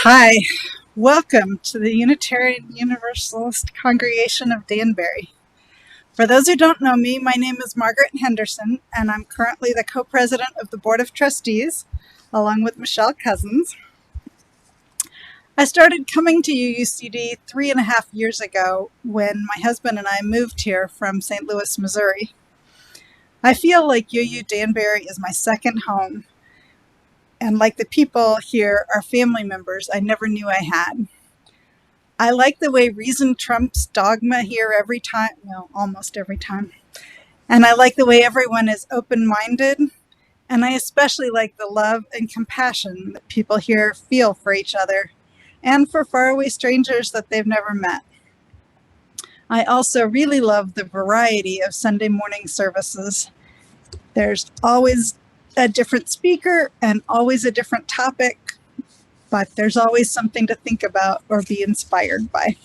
Hi, welcome to the Unitarian Universalist Congregation of Danbury. For those who don't know me, my name is Margaret Henderson, and I'm currently the co-president of the Board of Trustees, along with Michelle Cousins. I started coming to UUCD 3.5 years ago when my husband and I moved here from St. Louis, Missouri. I feel like UU Danbury is my second home, and like the people here are family members I never knew I had. I like the way reason trumps dogma here every time, well, almost every time. And I like the way everyone is open-minded. And I especially like the love and compassion that people here feel for each other and for faraway strangers that they've never met. I also really love the variety of Sunday morning services. There's always a different speaker and always a different topic, but there's always something to think about or be inspired by.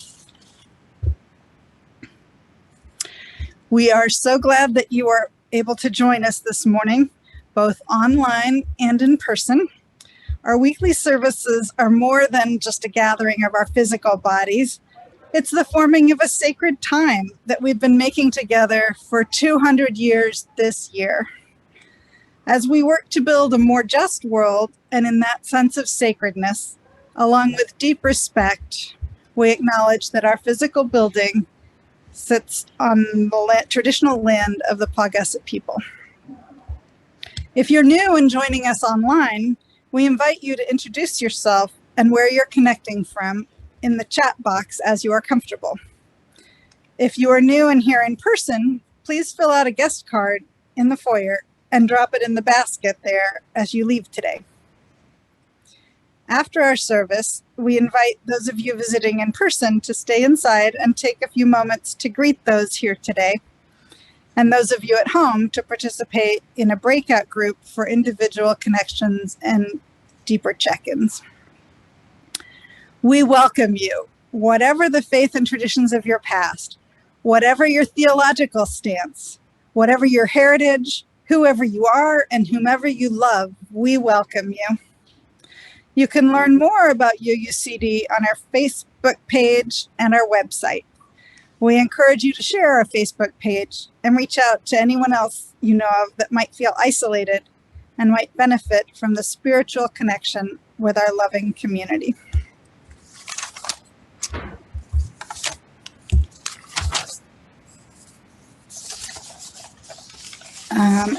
We are so glad that you are able to join us this morning, both online and in person. Our weekly services are more than just a gathering of our physical bodies. It's the forming of a sacred time that we've been making together for 200 years this year. As we work to build a more just world, and in that sense of sacredness, along with deep respect, we acknowledge that our physical building sits on the traditional land of the Paugussett people. If you're new and joining us online, we invite you to introduce yourself and where you're connecting from in the chat box as you are comfortable. If you are new and here in person, please fill out a guest card in the foyer and drop it in the basket there as you leave today. After our service, we invite those of you visiting in person to stay inside and take a few moments to greet those here today, and those of you at home to participate in a breakout group for individual connections and deeper check-ins. We welcome you, whatever the faith and traditions of your past, whatever your theological stance, whatever your heritage, whoever you are and whomever you love, we welcome you. You can learn more about UUCD on our Facebook page and our website. We encourage you to share our Facebook page and reach out to anyone else you know of that might feel isolated and might benefit from the spiritual connection with our loving community.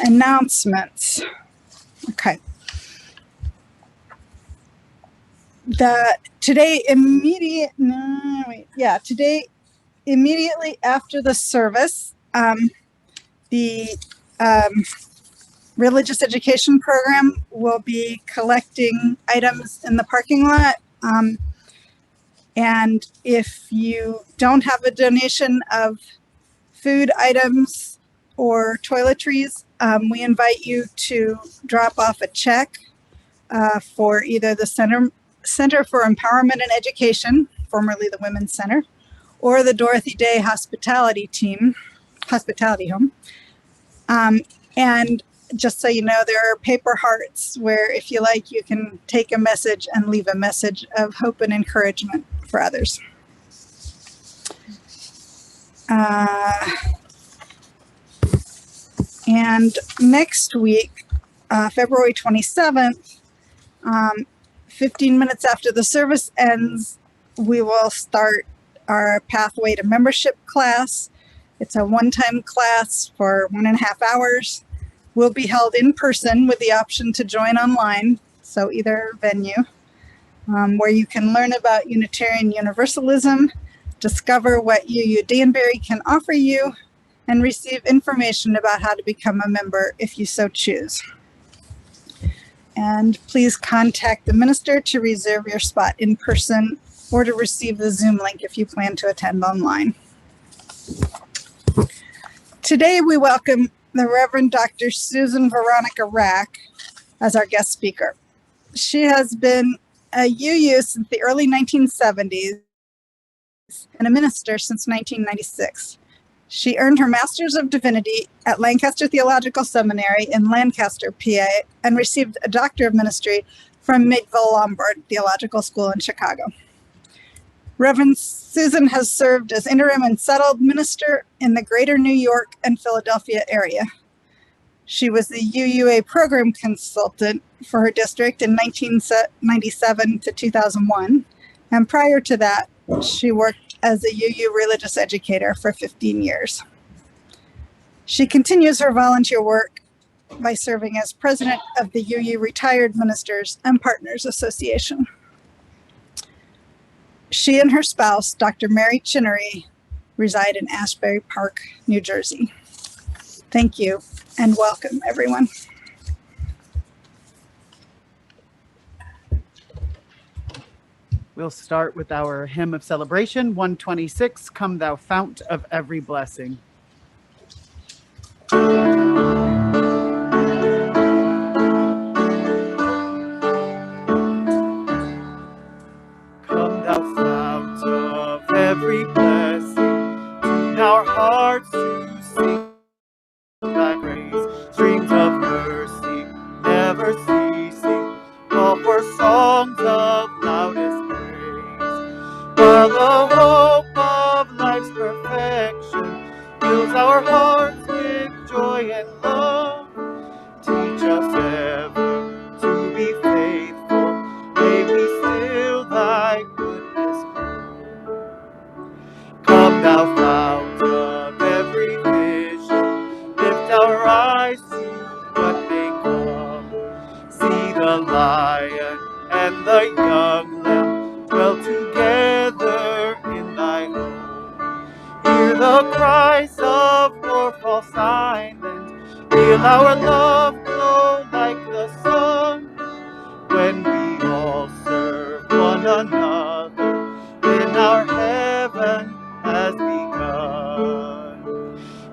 Announcements. Okay. Today immediately after the service, the religious education program will be collecting items in the parking lot. And if you don't have a donation of food items or toiletries, we invite you to drop off a check for either the Center for Empowerment and Education, formerly the Women's Center, or the Dorothy Day Hospitality Home. And just so you know, there are paper hearts where, if you like, you can take a message and leave a message of hope and encouragement for others. And next week, February 27th, 15 minutes after the service ends, we will start our Pathway to Membership class. It's a one-time class for 1.5 hours. Will be held in person with the option to join online, so either venue, where you can learn about Unitarian Universalism, discover what UU Danbury can offer you, and receive information about how to become a member if you so choose. And please contact the minister to reserve your spot in person or to receive the Zoom link if you plan to attend online. Today we welcome the Reverend Dr. Susan Veronica Rack as our guest speaker. She has been a UU since the early 1970s and a minister since 1996. She earned her Master's of Divinity at Lancaster Theological Seminary in Lancaster, PA, and received a Doctor of Ministry from Midville Lombard Theological School in Chicago. Reverend Susan has served as interim and settled minister in the greater New York and Philadelphia area. She was the UUA program consultant for her district in 1997 to 2001. And prior to that, she worked as a UU religious educator for 15 years. She continues her volunteer work by serving as president of the UU Retired Ministers and Partners Association. She and her spouse, Dr. Mary Chinnery, reside in Asbury Park, New Jersey. Thank you and welcome, everyone. We'll start with our hymn of celebration, 126, Come Thou Fount of Every Blessing. Every blessing, tune our hearts to sing thy praise, streams of mercy, never ceasing, call for songs of loudest praise, while the hope of life's perfection fills our hearts with joy and love. Teach us ever to be faithful, may we still thy goodness grow. Come thou fount of every vision, lift our eyes to what may come. See the lion and the young lamb dwell together in thy home. Hear the cries of war fall silent, feel our love glow like the sun, when we all serve one another in our heaven has begun.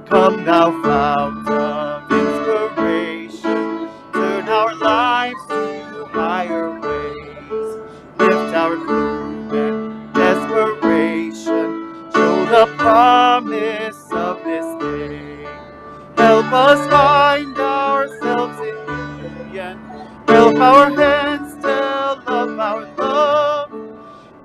Come thou fount of inspiration, turn our lives to higher ways, lift our gloom and desperation, show the promise of this day. Help us find ourselves in union, help our hands tell of our love,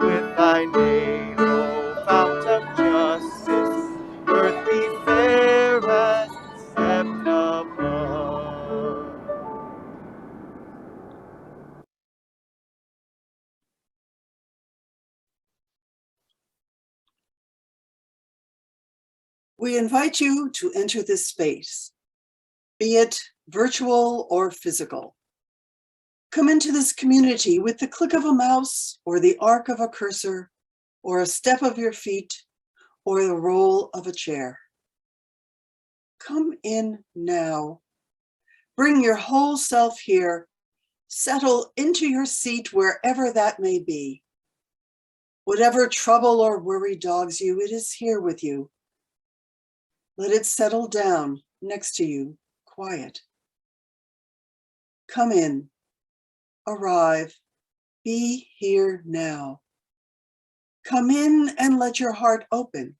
with thy name, O fount of justice, earth be fair as heaven above. We invite you to enter this space, be it virtual or physical. Come into this community with the click of a mouse or the arc of a cursor or a step of your feet or the roll of a chair. Come in now. Bring your whole self here. Settle into your seat wherever that may be. Whatever trouble or worry dogs you, it is here with you. Let it settle down next to you, quiet. Come in. Arrive, be here now. Come in and let your heart open.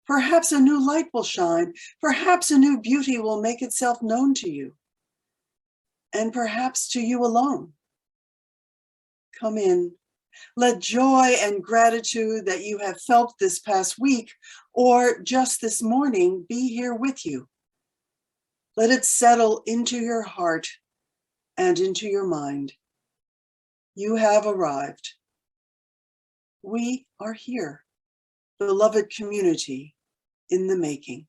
Perhaps a new light will shine. Perhaps a new beauty will make itself known to you. And perhaps to you alone. Come in. Let joy and gratitude that you have felt this past week or just this morning be here with you. Let it settle into your heart and into your mind. You have arrived. We are here, beloved community in the making.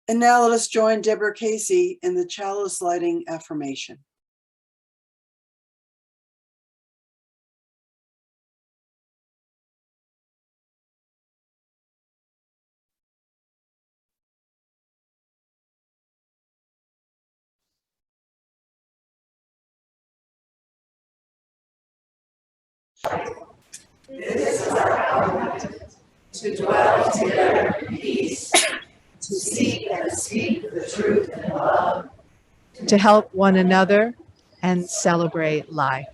And now let us join Deborah Casey in the chalice lighting affirmation. This is our covenant, to dwell together in peace, to seek and speak the truth in love, to help one another and celebrate life.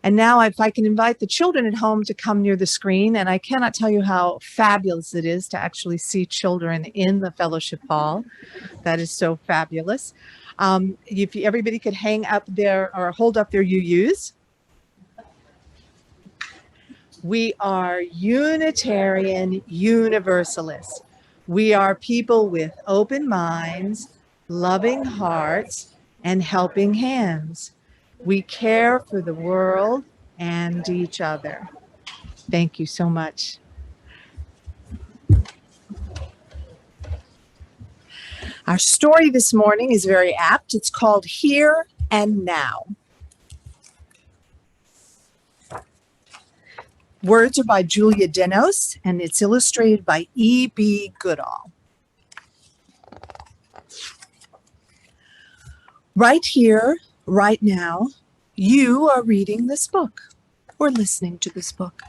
And now if I can invite the children at home to come near the screen, and I cannot tell you how fabulous it is to actually see children in the fellowship hall. That is so fabulous. If everybody could hang up their or hold up their UUs. We are Unitarian Universalists. We are people with open minds, loving hearts, and helping hands. We care for the world and each other. Thank you so much. Our story this morning is very apt. It's called Here and Now. Words are by Julia Denos, and it's illustrated by E.B. Goodall. Right here, right now, you are reading this book or listening to this book.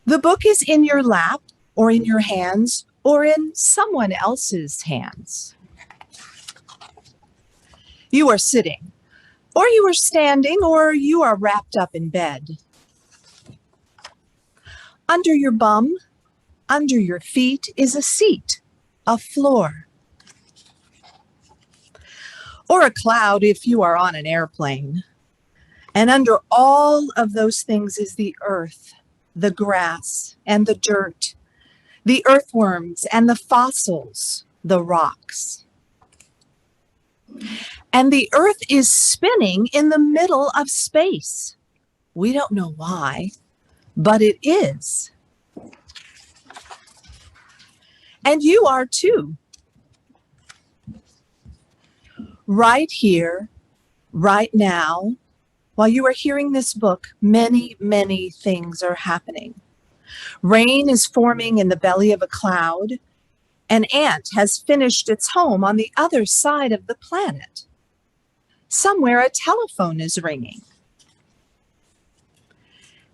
The book is in your lap or in your hands or in someone else's hands. You are sitting, or you are standing, or you are wrapped up in bed. Under your bum, under your feet is a seat, a floor. Or a cloud if you are on an airplane. And under all of those things is the earth, the grass, and the dirt, the earthworms and the fossils, the rocks. And the earth is spinning in the middle of space. We don't know why, but it is. And you are too. Right here, right now, while you are hearing this book, many, many things are happening. Rain is forming in the belly of a cloud. An ant has finished its home on the other side of the planet. Somewhere a telephone is ringing.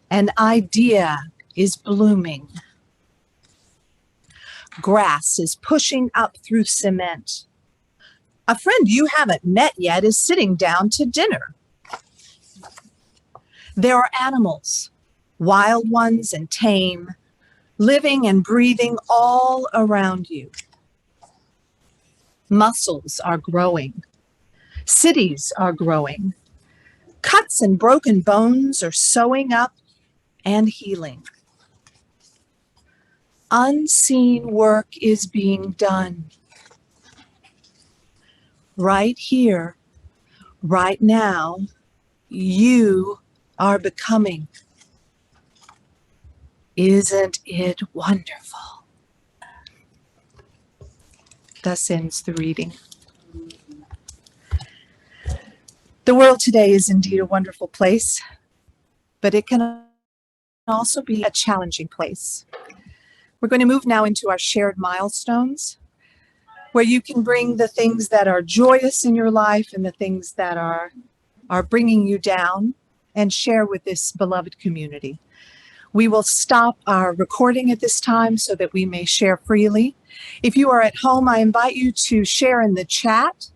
An idea is blooming. Grass is pushing up through cement. A friend you haven't met yet is sitting down to dinner. There are animals, wild ones and tame, living and breathing all around you. Muscles are growing. Cities are growing. Cuts and broken bones are sewing up and healing. Unseen work is being done. Right here, right now, you are becoming. Isn't it wonderful? Thus ends the reading. The world today is indeed a wonderful place, but it can also be a challenging place. We're going to move now into our shared milestones, where you can bring the things that are joyous in your life and the things that are bringing you down and share with this beloved community. We will stop our recording at this time so that we may share freely. If you are at home, I invite you to share in the chat,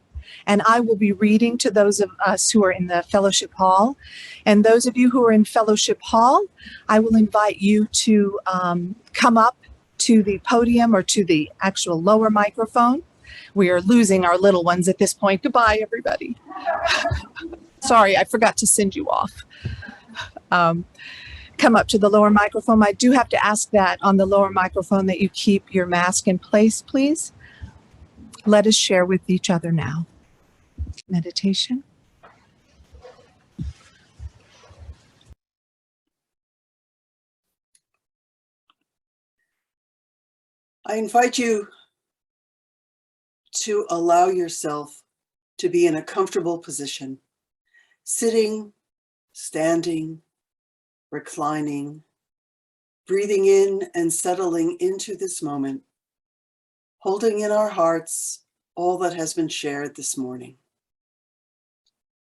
and I will be reading to those of us who are in the fellowship hall. And those of you who are in fellowship hall, I will invite you to come up to the podium or to the actual lower microphone. We are losing our little ones at this point. Goodbye, everybody. Sorry, I forgot to send you off. Come up to the lower microphone. I do have to ask that on the lower microphone that you keep your mask in place, please. Let us share with each other now. Meditation. I invite you to allow yourself to be in a comfortable position, sitting, standing, reclining, breathing in and settling into this moment, holding in our hearts all that has been shared this morning.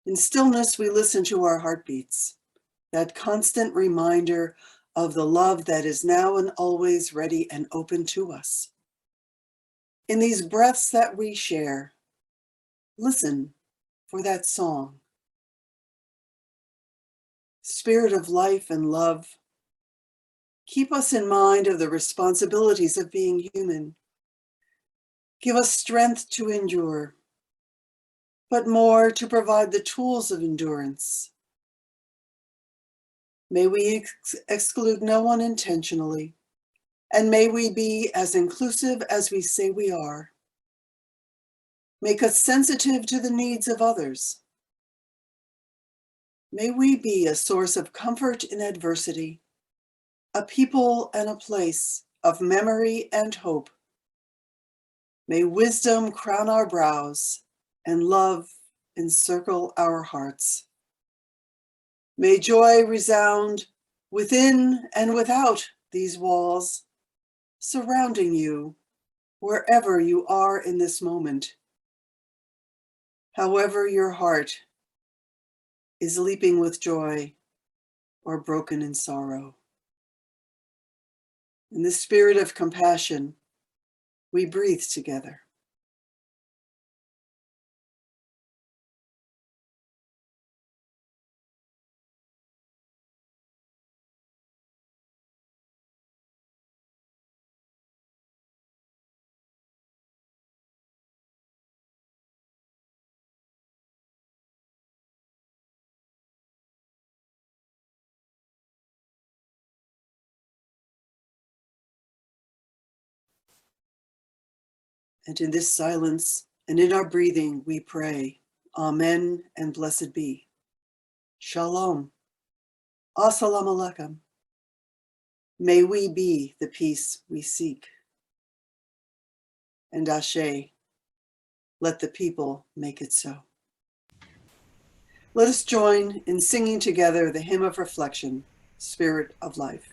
In stillness, we listen to our heartbeats, that constant reminder of the love that is now and always ready and open to us. In these breaths that we share, listen for that song. Spirit of life and love, keep us in mind of the responsibilities of being human. Give us strength to endure, but more to provide the tools of endurance. May we exclude no one intentionally, and may we be as inclusive as we say we are. Make us sensitive to the needs of others. May we be a source of comfort in adversity, a people and a place of memory and hope. May wisdom crown our brows and love encircle our hearts. May joy resound within and without these walls, surrounding you wherever you are in this moment. However your heart is leaping with joy or broken in sorrow. In the spirit of compassion, we breathe together. And in this silence and in our breathing, we pray, Amen and blessed be. Shalom. Assalamu alaikum. May we be the peace we seek. And Ashe, let the people make it so. Let us join in singing together the hymn of reflection, Spirit of Life.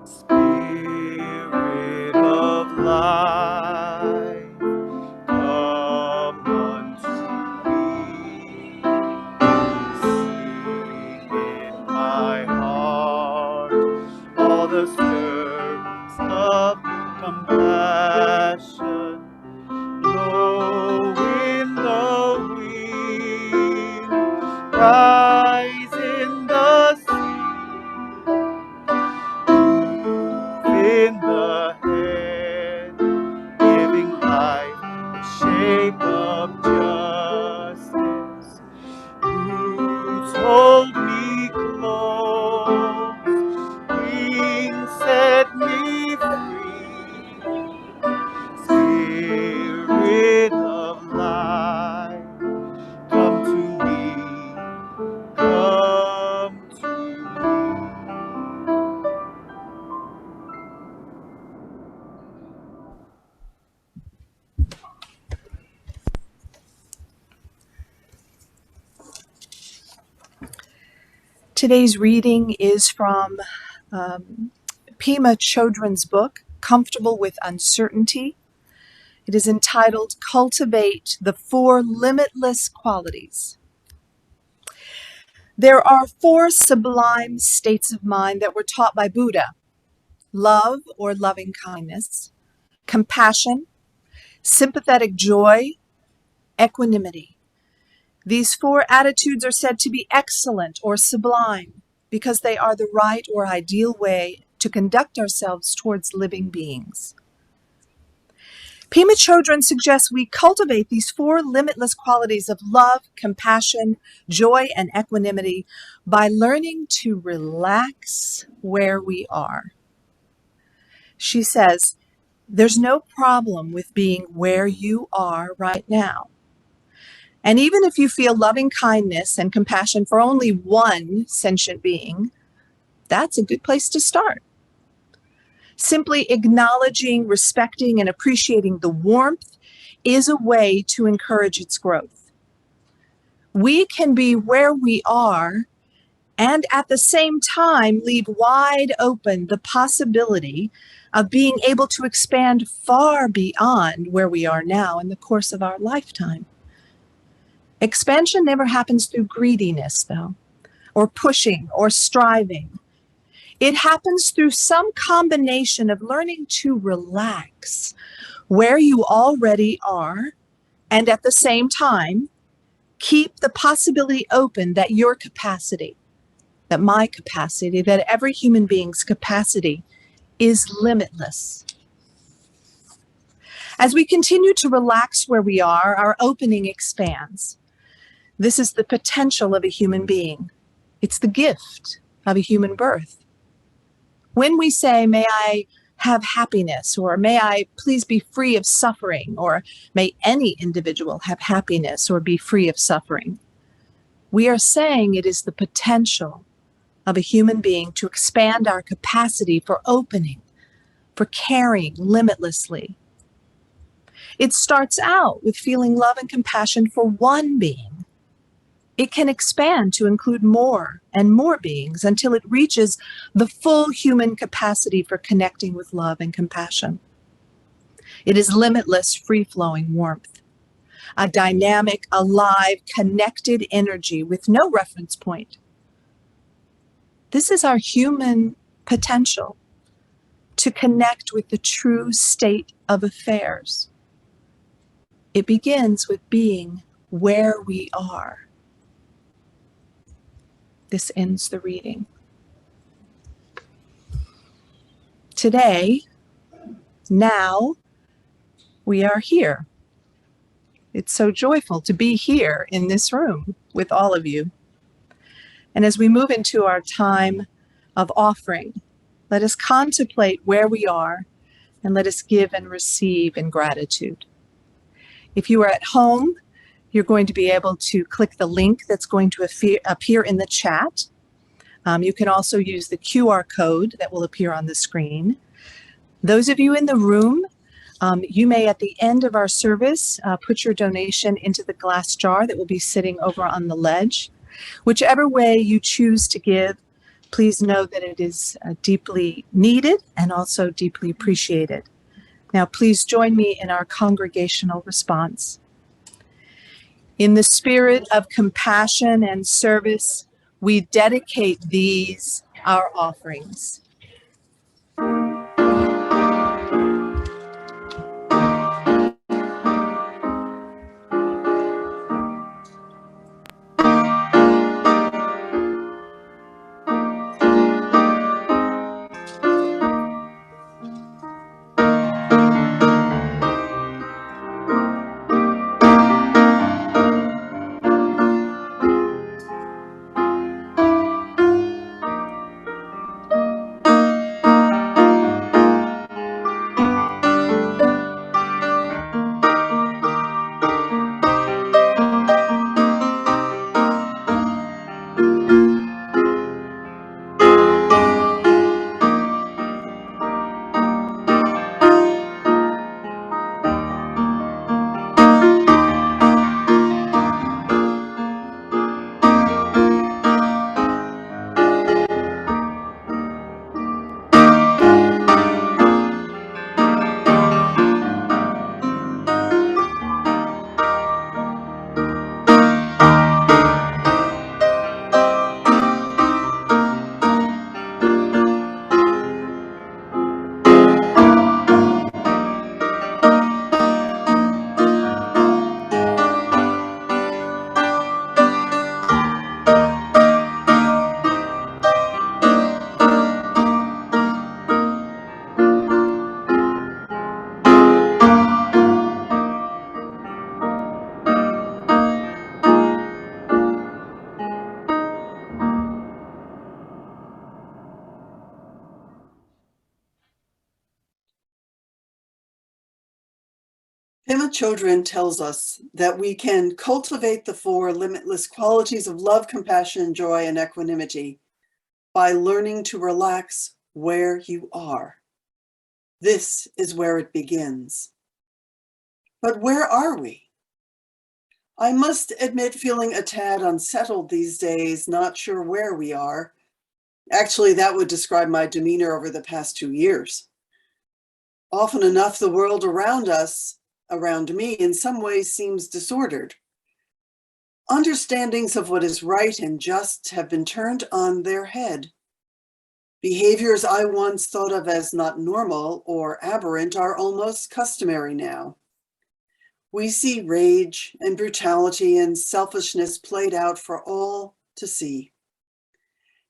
Spirit of life, come unto me. Sing in my heart all the stirrings of compassion. Blow in the wind, rise in the sea, in the head, giving life the shape of justice. Roots hold me close, wings set me free. Spirit of life, come to me, come to me. Today's reading is from Pema Chodron's book, Comfortable with Uncertainty. It is entitled Cultivate the Four Limitless Qualities. There are four sublime states of mind that were taught by Buddha: love or loving kindness, compassion, sympathetic joy, equanimity. These four attitudes are said to be excellent or sublime because they are the right or ideal way to conduct ourselves towards living beings. Pema Chodron suggests we cultivate these four limitless qualities of love, compassion, joy, and equanimity by learning to relax where we are. She says, there's no problem with being where you are right now. And even if you feel loving kindness and compassion for only one sentient being, that's a good place to start. Simply acknowledging, respecting, and appreciating the warmth is a way to encourage its growth. We can be where we are and at the same time leave wide open the possibility of being able to expand far beyond where we are now in the course of our lifetime. Expansion never happens through greediness, though, or pushing or striving. It happens through some combination of learning to relax where you already are, and at the same time, keep the possibility open that your capacity, that my capacity, that every human being's capacity is limitless. As we continue to relax where we are, our opening expands. This is the potential of a human being. It's the gift of a human birth. When we say, may I have happiness, or may I please be free of suffering, or may any individual have happiness or be free of suffering, we are saying it is the potential of a human being to expand our capacity for opening, for caring limitlessly. It starts out with feeling love and compassion for one being. It can expand to include more and more beings until it reaches the full human capacity for connecting with love and compassion. It is limitless, free-flowing warmth, a dynamic, alive, connected energy with no reference point. This is our human potential to connect with the true state of affairs. It begins with being where we are. This ends the reading. Today, now, we are here. It's so joyful to be here in this room with all of you. And as we move into our time of offering, let us contemplate where we are and let us give and receive in gratitude. If you are at home, you're going to be able to click the link that's going to appear in the chat. You can also use the QR code that will appear on the screen. Those of you in the room, you may at the end of our service put your donation into the glass jar that will be sitting over on the ledge. Whichever way you choose to give, please know that it is deeply needed and also deeply appreciated. Now, please join me in our congregational response. In the spirit of compassion and service, we dedicate these, our offerings. Pema Chodron tells us that we can cultivate the four limitless qualities of love, compassion, joy, and equanimity by learning to relax where you are. This is where it begins. But where are we? I must admit feeling a tad unsettled these days, not sure where we are. Actually, that would describe my demeanor over the past 2 years. Often enough, the world around us, around me, in some ways seems disordered. Understandings of what is right and just have been turned on their head. Behaviors I once thought of as not normal or aberrant are almost customary now. We see rage and brutality and selfishness played out for all to see.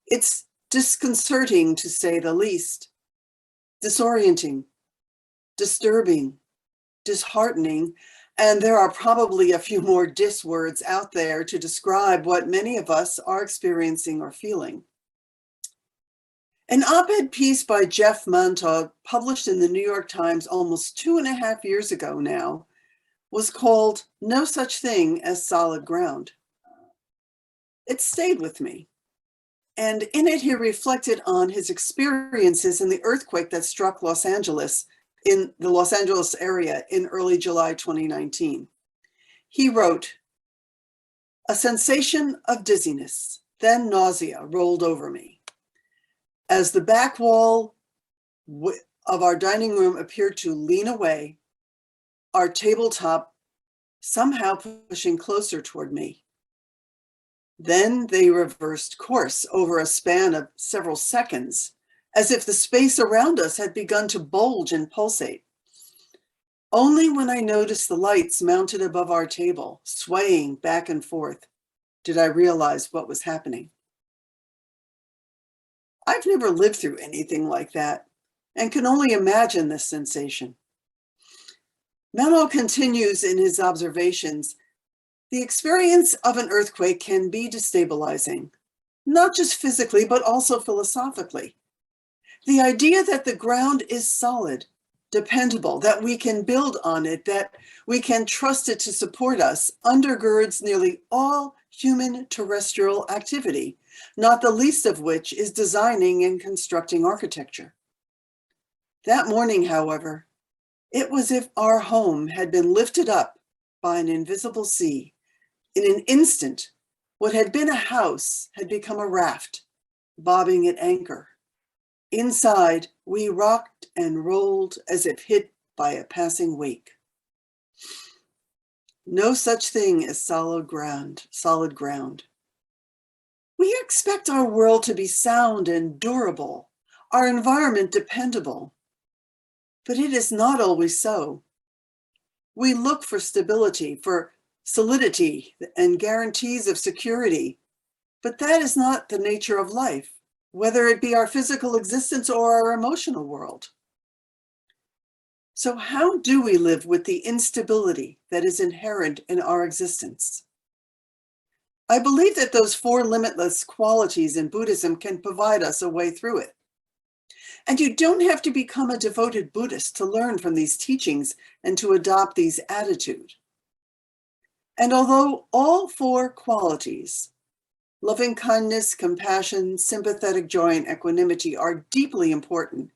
It's disconcerting, to say the least, disorienting, disturbing, disheartening, and there are probably a few more dis words out there to describe what many of us are experiencing or feeling. An op-ed piece by Jeff Montague, published in the New York Times almost 2.5 years ago now, was called "No Such Thing as Solid Ground." It stayed with me. And in it, he reflected on his experiences in the earthquake that struck Los Angeles, in the Los Angeles area in early July 2019. He wrote, "A sensation of dizziness, then nausea rolled over me. As the back wall of our dining room appeared to lean away, our tabletop somehow pushing closer toward me. Then they reversed course over a span of several seconds, as if the space around us had begun to bulge and pulsate. Only when I noticed the lights mounted above our table, swaying back and forth, did I realize what was happening." I've never lived through anything like that and can only imagine this sensation. Melo continues in his observations, "The experience of an earthquake can be destabilizing, not just physically, but also philosophically. The idea that the ground is solid, dependable, that we can build on it, that we can trust it to support us, undergirds nearly all human terrestrial activity, not the least of which is designing and constructing architecture. That morning, however, it was as if our home had been lifted up by an invisible sea. In an instant, what had been a house had become a raft, bobbing at anchor. Inside, we rocked and rolled as if hit by a passing wake." No such thing as solid ground. We expect our world to be sound and durable, our environment dependable, but it is not always so. We look for stability, for solidity and guarantees of security, but that is not the nature of life, whether it be our physical existence or our emotional world. So how do we live with the instability that is inherent in our existence? I believe that those 4 limitless qualities in Buddhism can provide us a way through it. And you don't have to become a devoted Buddhist to learn from these teachings and to adopt these attitudes. And although all 4 qualities, loving kindness, compassion, sympathetic joy, and equanimity, are deeply important,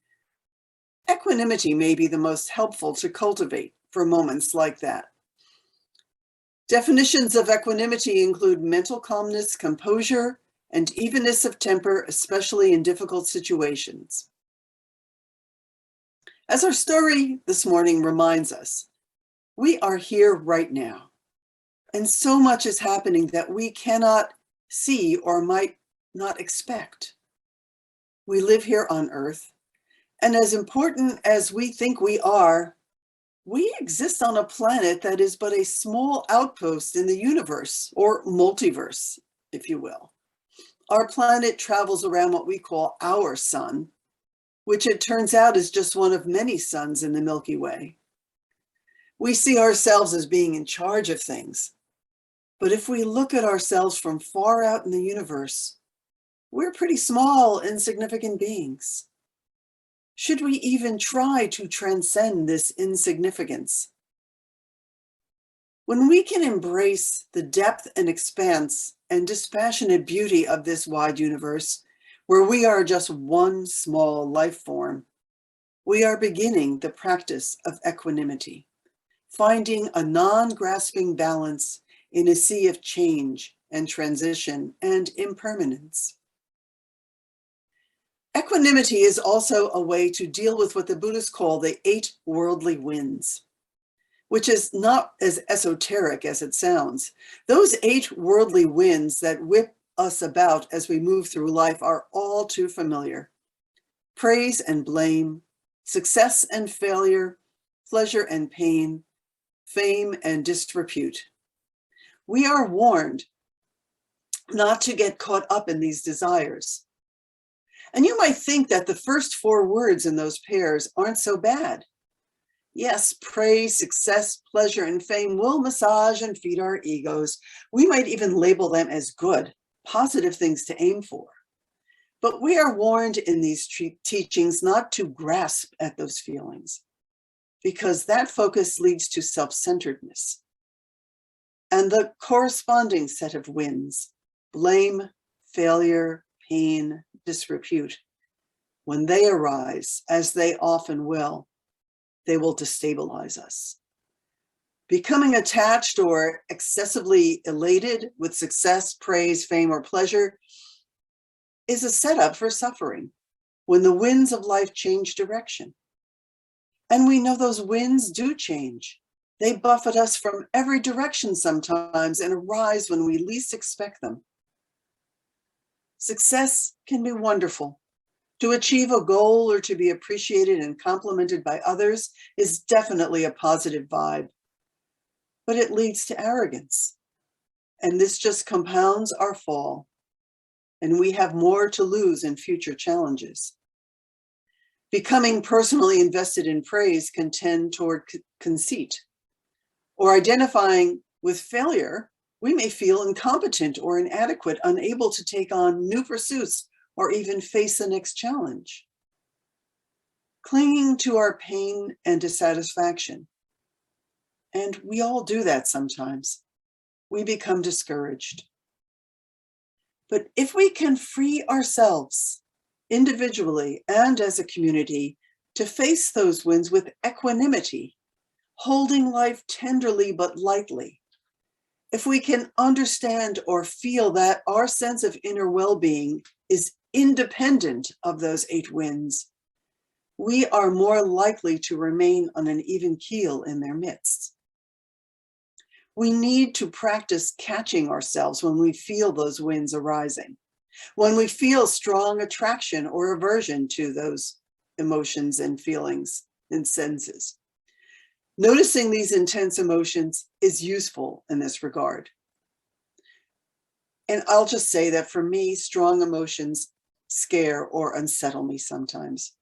equanimity may be the most helpful to cultivate for moments like that. Definitions of equanimity include mental calmness, composure, and evenness of temper, especially in difficult situations. As our story this morning reminds us, we are here right now, and so much is happening that we cannot see or might not expect. We live here on Earth, and as important as we think we are, we exist on a planet that is but a small outpost in the universe, or multiverse, if you will. Our planet travels around what we call our sun, which it turns out is just one of many suns in the Milky Way. We see ourselves as being in charge of things, but if we look at ourselves from far out in the universe, we're pretty small, insignificant beings. Should we even try to transcend this insignificance? When we can embrace the depth and expanse and dispassionate beauty of this wide universe, where we are just one small life form, we are beginning the practice of equanimity, finding a non-grasping balance in a sea of change and transition and impermanence. Equanimity is also a way to deal with what the Buddhists call the 8 worldly winds, which is not as esoteric as it sounds. Those 8 worldly winds that whip us about as we move through life are all too familiar. praise and blame, success and failure, pleasure and pain, fame and disrepute. We are warned not to get caught up in these desires. And you might think that the first 4 words in those pairs aren't so bad. Yes, praise, success, pleasure, and fame will massage and feed our egos. We might even label them as good, positive things to aim for. But we are warned in these teachings not to grasp at those feelings, because that focus leads to self-centeredness. And the corresponding set of wins, blame, failure, pain, disrepute, when they arise, as they often will, they will destabilize us. Becoming attached or excessively elated with success, praise, fame, or pleasure is a setup for suffering when the winds of life change direction. And we know those winds do change. They buffet us from every direction sometimes and arise when we least expect them. Success can be wonderful. To achieve a goal or to be appreciated and complimented by others is definitely a positive vibe, but it leads to arrogance. And this just compounds our fall, and we have more to lose in future challenges. Becoming personally invested in praise can tend toward conceit, or identifying with failure, we may feel incompetent or inadequate, unable to take on new pursuits or even face the next challenge. Clinging to our pain and dissatisfaction, and we all do that sometimes, we become discouraged. But if we can free ourselves individually and as a community to face those winds with equanimity, holding life tenderly but lightly, if we can understand or feel that our sense of inner well-being is independent of those 8 winds, we are more likely to remain on an even keel in their midst. We need to practice catching ourselves when we feel those winds arising, when we feel strong attraction or aversion to those emotions and feelings and senses. Noticing these intense emotions is useful in this regard. And I'll just say that for me, strong emotions scare or unsettle me sometimes.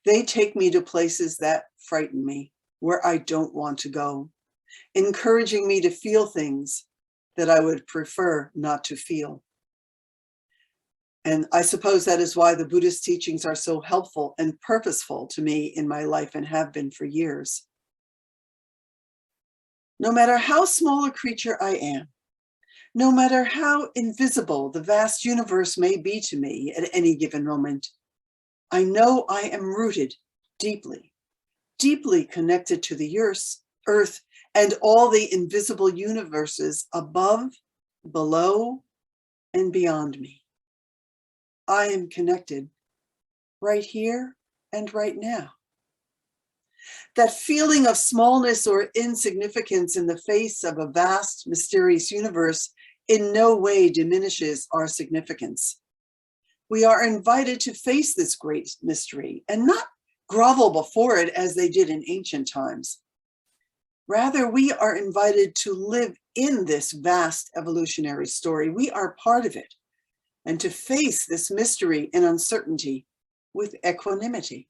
They take me to places that frighten me, where I don't want to go, encouraging me to feel things that I would prefer not to feel. And I suppose that is why the Buddhist teachings are so helpful and purposeful to me in my life and have been for years. No matter how small a creature I am, no matter how invisible the vast universe may be to me at any given moment, I know I am rooted deeply, deeply connected to the earth and all the invisible universes above, below, and beyond me. I am connected right here and right now. That feeling of smallness or insignificance in the face of a vast, mysterious universe in no way diminishes our significance. We are invited to face this great mystery and not grovel before it as they did in ancient times. Rather, we are invited to live in this vast evolutionary story. We are part of it, and to face this mystery and uncertainty with equanimity.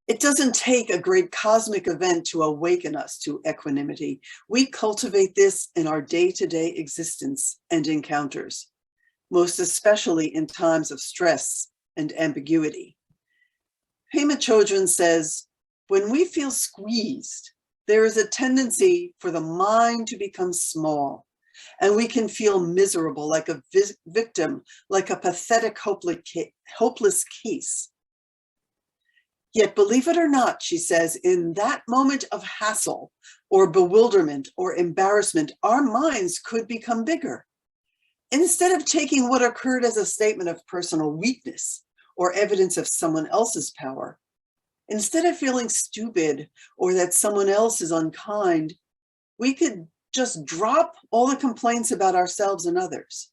It doesn't take a great cosmic event to awaken us to equanimity. We cultivate this in our day-to-day existence and encounters, most especially in times of stress and ambiguity. Pema Chodron says, when we feel squeezed, there is a tendency for the mind to become small, and we can feel miserable like a victim, like a pathetic, hopeless case. Yet, believe it or not, she says, in that moment of hassle or bewilderment or embarrassment, our minds could become bigger. Instead of taking what occurred as a statement of personal weakness or evidence of someone else's power, instead of feeling stupid or that someone else is unkind, we could just drop all the complaints about ourselves and others.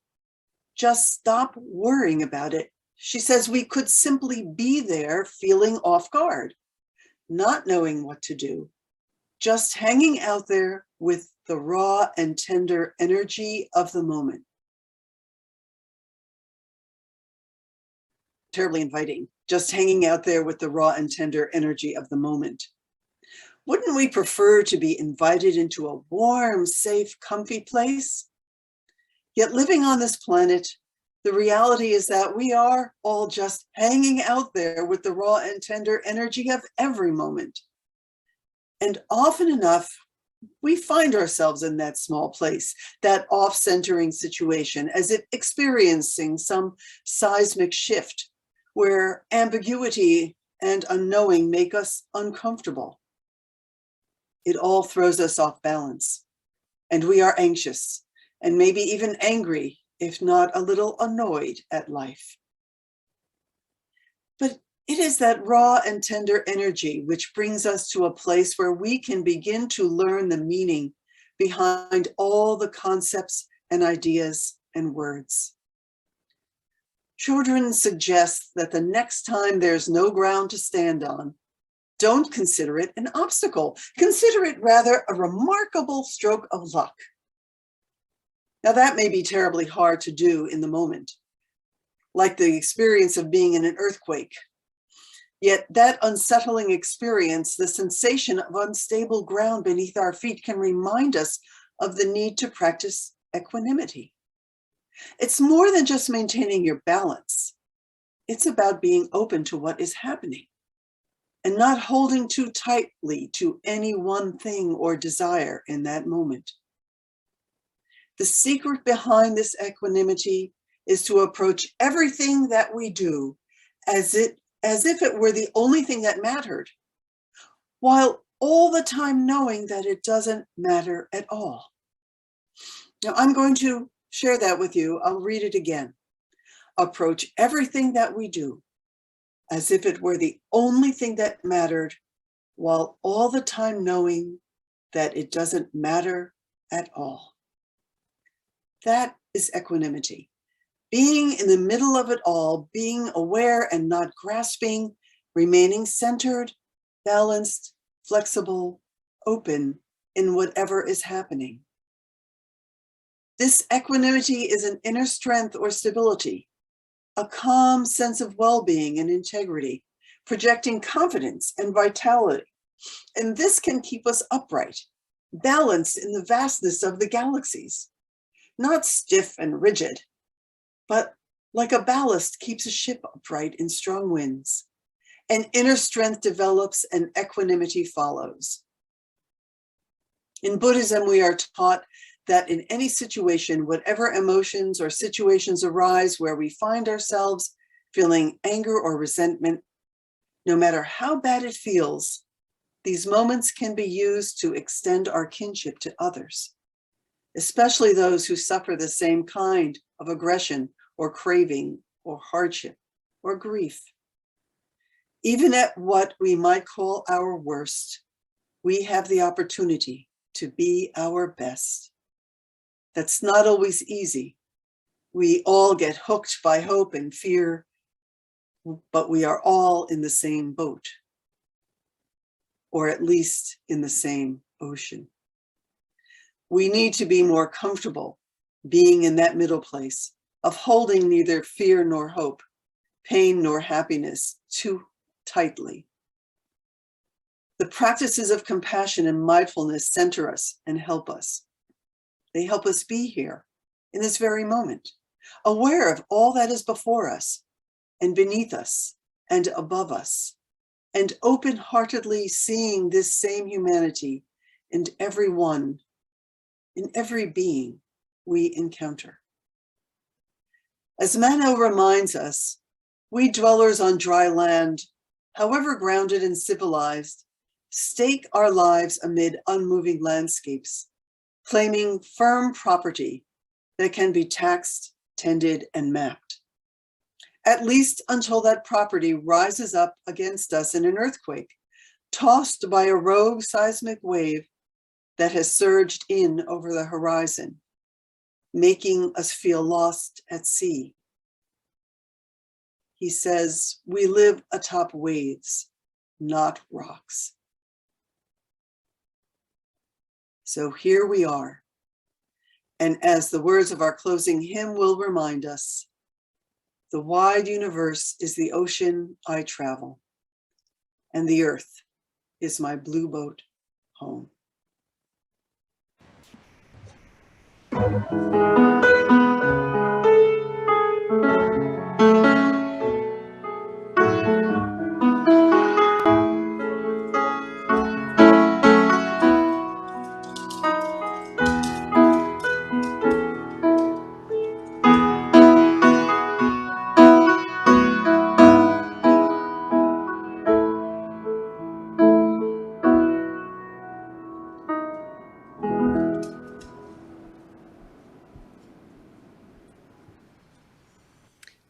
Just stop worrying about it She says we could simply be there feeling off guard, not knowing what to do, just hanging out there with the raw and tender energy of the moment. Terribly inviting, just hanging out there with the raw and tender energy of the moment. Wouldn't we prefer to be invited into a warm, safe, comfy place? Yet living on this planet, the reality is that we are all just hanging out there with the raw and tender energy of every moment. And often enough, we find ourselves in that small place, that off-centering situation, as if experiencing some seismic shift where ambiguity and unknowing make us uncomfortable. It all throws us off balance, and we are anxious and maybe even angry, if not a little annoyed at life. But it is that raw and tender energy which brings us to a place where we can begin to learn the meaning behind all the concepts and ideas and words. Children suggest that the next time there's no ground to stand on, don't consider it an obstacle. Consider it rather a remarkable stroke of luck. Now that may be terribly hard to do in the moment, like the experience of being in an earthquake. Yet that unsettling experience, the sensation of unstable ground beneath our feet, can remind us of the need to practice equanimity. It's more than just maintaining your balance. It's about being open to what is happening and not holding too tightly to any one thing or desire in that moment. The secret behind this equanimity is to approach everything that we do as if it were the only thing that mattered, while all the time knowing that it doesn't matter at all. Now I'm going to share that with you. I'll read it again. Approach everything that we do as if it were the only thing that mattered, while all the time knowing that it doesn't matter at all. That is equanimity. Being in the middle of it all, being aware and not grasping, remaining centered, balanced, flexible, open in whatever is happening. This equanimity is an inner strength or stability, a calm sense of well-being and integrity, projecting confidence and vitality. And this can keep us upright, balanced in the vastness of the galaxies, not stiff and rigid, but like a ballast keeps a ship upright in strong winds. And inner strength develops and equanimity follows. In Buddhism, we are taught that in any situation, whatever emotions or situations arise where we find ourselves feeling anger or resentment, no matter how bad it feels, these moments can be used to extend our kinship to others, especially those who suffer the same kind of aggression or craving or hardship or grief. Even at what we might call our worst, we have the opportunity to be our best. That's not always easy. We all get hooked by hope and fear, but we are all in the same boat, or at least in the same ocean. We need to be more comfortable being in that middle place of holding neither fear nor hope, pain nor happiness too tightly. The practices of compassion and mindfulness center us and help us. They help us be here in this very moment, aware of all that is before us and beneath us and above us, and open-heartedly seeing this same humanity in everyone, in every being we encounter. As Mano reminds us, we dwellers on dry land, however grounded and civilized, stake our lives amid unmoving landscapes, claiming firm property that can be taxed, tended, and mapped, at least until that property rises up against us in an earthquake, tossed by a rogue seismic wave that has surged in over the horizon, making us feel lost at sea. He says, we live atop waves, not rocks. So here we are. And as the words of our closing hymn will remind us, the wide universe is the ocean I travel, and the earth is my blue boat home.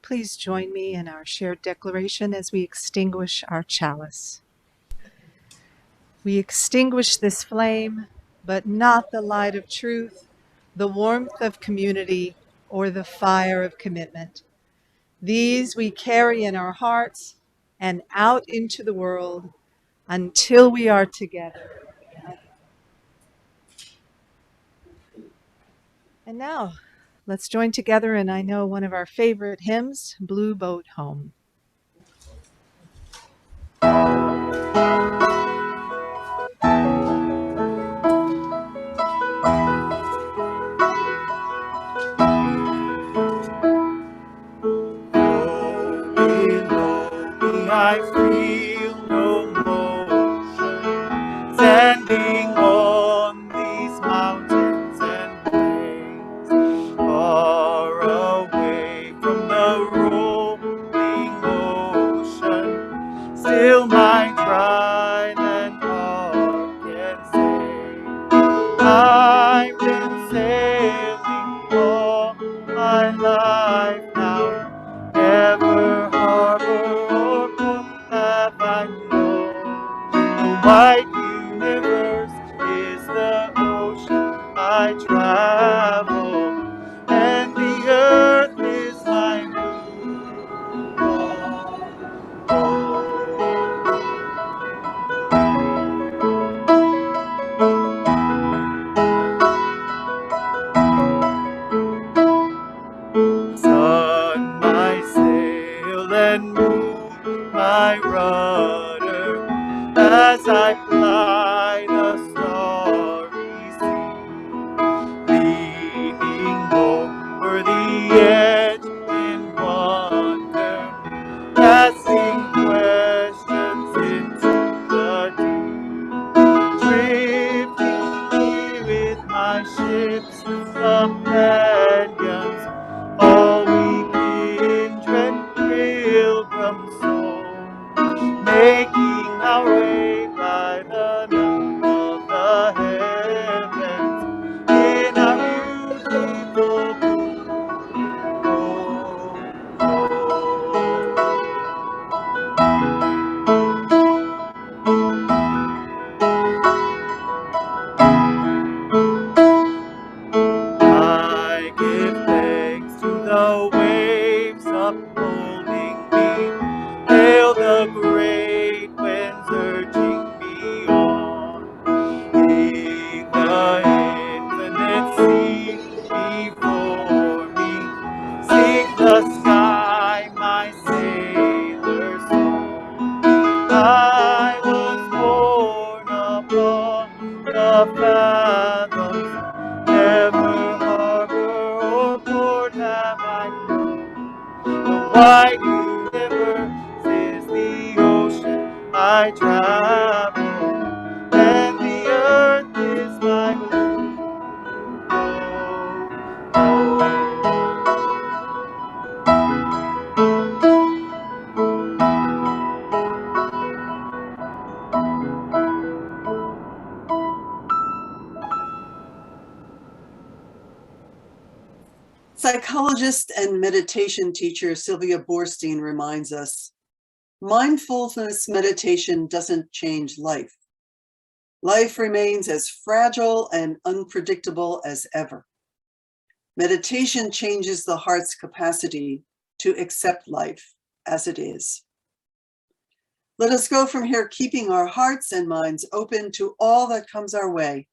Please join me in our shared declaration as we extinguish our chalice. We extinguish this flame, but not the light of truth, the warmth of community, or the fire of commitment. These we carry in our hearts and out into the world until we are together. And now, let's join together in, I know, one of our favorite hymns, Blue Boat Home. I feel no motion, standing on these mountains and plains, far away from the rolling ocean. Still my dry land heart can say, I've been sailing all my life now, never harbor or port have I known. The wide universe is the ocean I travel, and the earth is my blue home. Sun my sail and moon my rudder, as I fly the starry sea, leaning over the edge in wonder, asking questions into the deep, drifting here with my ship's companions, all we kindred pilgrim soul, making our way by the night of the heavens in our beautiful blue I give thanks to the waves upholding me, hail the great winds urging me on, leave the infinite sea before me, seek the sky my sailor's song. I was born upon the fathoms, never harbor or port have I known. The wide universe is the ocean I travel, and the earth is my blue home. Psychologist and meditation teacher Sylvia Boorstein reminds us, mindfulness meditation doesn't change life. Life remains as fragile and unpredictable as ever. Meditation changes the heart's capacity to accept life as it is. Let us go from here keeping our hearts and minds open to all that comes our way,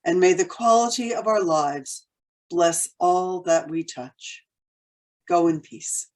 and may the quality of our lives bless all that we touch. Go in peace.